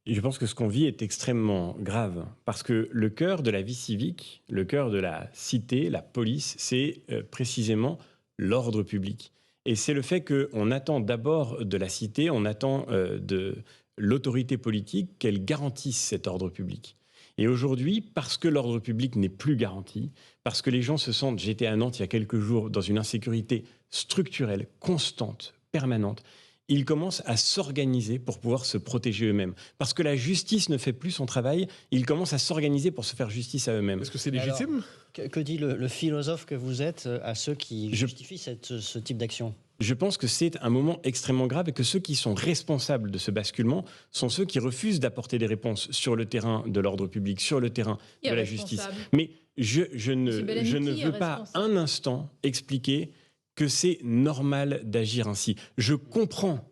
Et je pense que ce qu'on vit est extrêmement grave parce que le cœur de la vie civique, le cœur de la cité, la police, c'est précisément l'ordre public. Et c'est le fait qu'on attend d'abord de la cité, on attend de l'autorité politique qu'elle garantisse cet ordre public. Et aujourd'hui, parce que l'ordre public n'est plus garanti, parce que les gens se sentent, j'étais à Nantes il y a quelques jours, dans une insécurité structurelle, constante, permanente, ils commencent à s'organiser pour pouvoir se protéger eux-mêmes. Parce que la justice ne fait plus son travail, ils commencent à s'organiser pour se faire justice à eux-mêmes. Est-ce que c'est Alors, légitime? que dit le philosophe que vous êtes à ceux qui justifient ce type d'action? Je pense que c'est un moment extrêmement grave et que ceux qui sont responsables de ce basculement sont ceux qui refusent d'apporter des réponses sur le terrain de l'ordre public, sur le terrain Qui est de la responsable? justice. Mais je ne Qui est veux pas responsable? un instant expliquer que c'est normal d'agir ainsi. Je comprends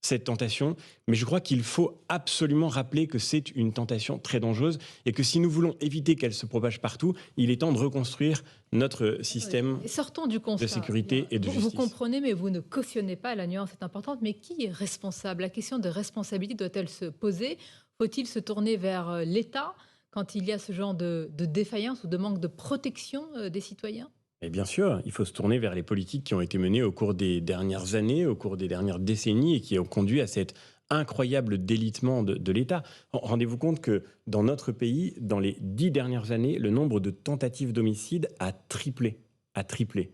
cette tentation, mais je crois qu'il faut absolument rappeler que c'est une tentation très dangereuse et que si nous voulons éviter qu'elle se propage partout, il est temps de reconstruire notre système Et sortons du constat. de sécurité et de Vous justice. comprenez, mais vous ne cautionnez pas, la nuance est importante, mais qui est responsable? La question de responsabilité doit-elle se poser? Faut-il se tourner vers l'État quand il y a ce genre de défaillance ou de manque de protection des citoyens? Et bien sûr, il faut se tourner vers les politiques qui ont été menées au cours des dernières années, au cours des dernières décennies et qui ont conduit à cet incroyable délitement de l'État. Rendez-vous compte que dans notre pays, dans les 10 dernières années, le nombre de tentatives d'homicide a triplé. A triplé.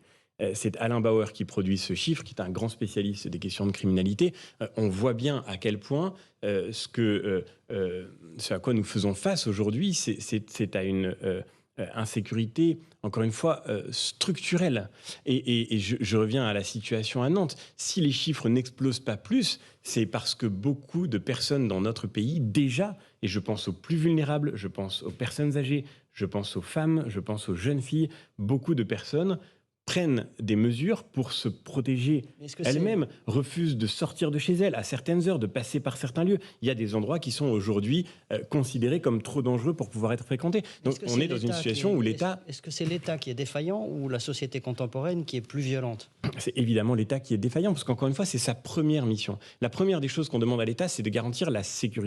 C'est Alain Bauer qui produit ce chiffre, qui est un grand spécialiste des questions de criminalité. On voit bien à quel point ce à quoi nous faisons face aujourd'hui, c'est à une insécurité, encore une fois, structurelle. Et je reviens à la situation à Nantes. Si les chiffres n'explosent pas plus, c'est parce que beaucoup de personnes dans notre pays, déjà, et je pense aux plus vulnérables, je pense aux personnes âgées, je pense aux femmes, je pense aux jeunes filles, beaucoup de personnes prennent des mesures pour se protéger elles-mêmes, refusent de sortir de chez elles à certaines heures, de passer par certains lieux. Il y a des endroits qui sont aujourd'hui considérés comme trop dangereux pour pouvoir être fréquentés. Donc on est dans une situation où l'État... Est-ce que c'est l'État qui est défaillant ou la société contemporaine qui est plus violente? C'est évidemment l'État qui est défaillant, parce qu'encore une fois, c'est sa première mission. La première des choses qu'on demande à l'État, c'est de garantir la sécurité.